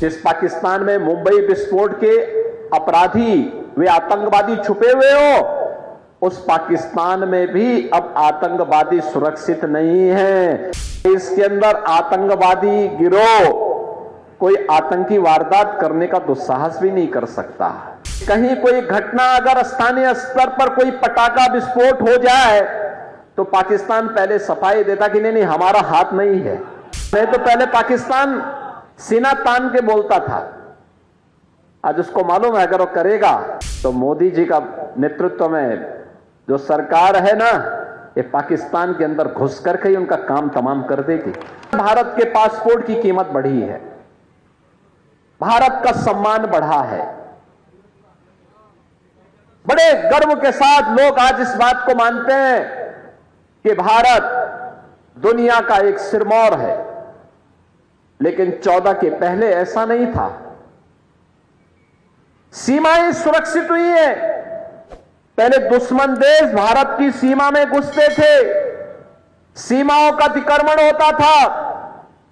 जिस पाकिस्तान में मुंबई विस्फोट के अपराधी वे आतंकवादी छुपे हुए हो, उस पाकिस्तान में भी अब आतंकवादी सुरक्षित नहीं है। इसके अंदर आतंकवादी गिरोह कोई आतंकी वारदात करने का दुस्साहस भी नहीं कर सकता। कहीं कोई घटना अगर स्थानीय स्तर पर कोई पटाखा विस्फोट हो जाए तो पाकिस्तान पहले सफाई देता कि नहीं हमारा हाथ नहीं है। नहीं तो पहले पाकिस्तान सीना तान के बोलता था। आज उसको मालूम है अगर वो करेगा तो मोदी जी का नेतृत्व में जो सरकार है ना, ये पाकिस्तान के अंदर घुस करके ही उनका काम तमाम कर देगी। भारत के पासपोर्ट की कीमत बढ़ी है, भारत का सम्मान बढ़ा है। बड़े गर्व के साथ लोग आज इस बात को मानते हैं कि भारत दुनिया का एक सिरमौर है, लेकिन 14 के पहले ऐसा नहीं था। सीमाएं सुरक्षित हुई है। पहले दुश्मन देश भारत की सीमा में घुसते थे, सीमाओं का अतिक्रमण होता था,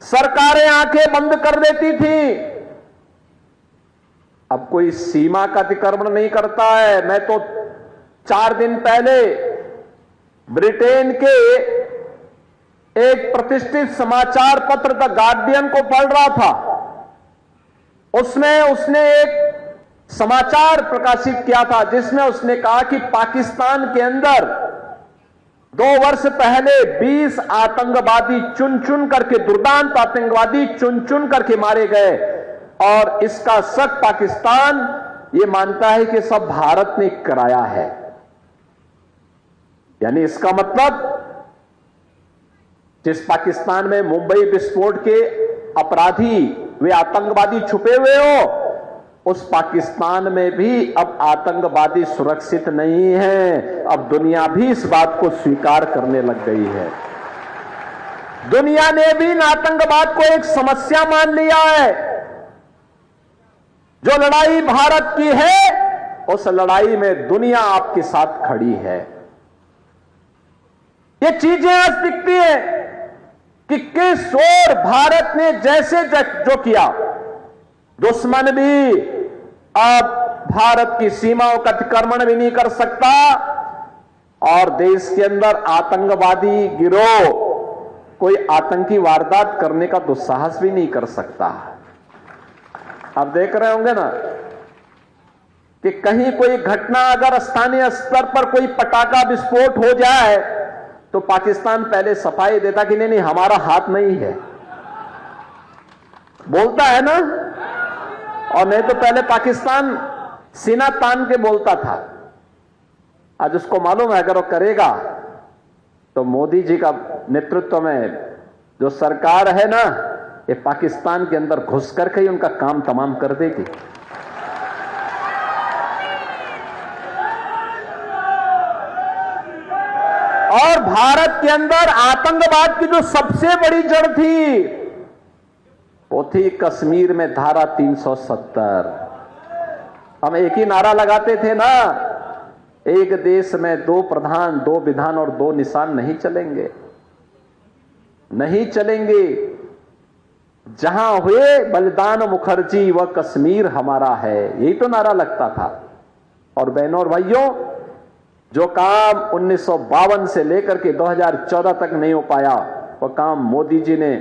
सरकारें आंखें बंद कर देती थी। अब कोई सीमा का अतिक्रमण नहीं करता है। मैं तो 4 दिन पहले ब्रिटेन के एक प्रतिष्ठित समाचार पत्र द गार्डियन को पढ़ रहा था। उसमें उसने एक समाचार प्रकाशित किया था जिसमें उसने कहा कि पाकिस्तान के अंदर 2 वर्ष पहले 20 आतंकवादी चुन चुन करके, दुर्दांत आतंकवादी चुन चुन करके मारे गए, और इसका शक पाकिस्तान ये मानता है कि सब भारत ने कराया है। यानी इसका मतलब जिस पाकिस्तान में मुंबई विस्फोट के अपराधी वे आतंकवादी छुपे हुए हो, उस पाकिस्तान में भी अब आतंकवादी सुरक्षित नहीं है। अब दुनिया भी इस बात को स्वीकार करने लग गई है। दुनिया ने भी आतंकवाद को एक समस्या मान लिया है। जो लड़ाई भारत की है, उस लड़ाई में दुनिया आपके साथ खड़ी है। ये चीजें आज दिखती है कि किस ओर भारत ने जैसे जो किया, दुश्मन भी अब भारत की सीमाओं का अतिक्रमण भी नहीं कर सकता, और देश के अंदर आतंकवादी गिरोह कोई आतंकी वारदात करने का दुस्साहस भी नहीं कर सकता। आप देख रहे होंगे ना कि कहीं कोई घटना अगर स्थानीय स्तर पर कोई पटाखा विस्फोट हो जाए तो पाकिस्तान पहले सफाई देता कि नहीं हमारा हाथ नहीं है, बोलता है ना। और नहीं तो पहले पाकिस्तान सीना तान के बोलता था। आज उसको मालूम है अगर वो करेगा तो मोदी जी का नेतृत्व में जो सरकार है ना, ये पाकिस्तान के अंदर घुस करके ही उनका काम तमाम कर देगी। और भारत के अंदर आतंकवाद की जो सबसे बड़ी जड़ थी वो थी कश्मीर में धारा 370। हम एक ही नारा लगाते थे ना, एक देश में 2 प्रधान, 2 विधान और 2 निशान नहीं चलेंगे, नहीं चलेंगे। जहां हुए बलिदान मुखर्जी वह कश्मीर हमारा है, यही तो नारा लगता था। और बहनों और भाइयों, जो काम 1952 से लेकर के 2014 तक नहीं हो पाया, वह काम मोदी जी ने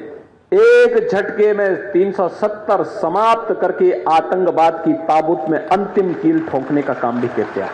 एक झटके में 370 समाप्त करके आतंकवाद की ताबूत में अंतिम कील ठोकने का काम भी किया।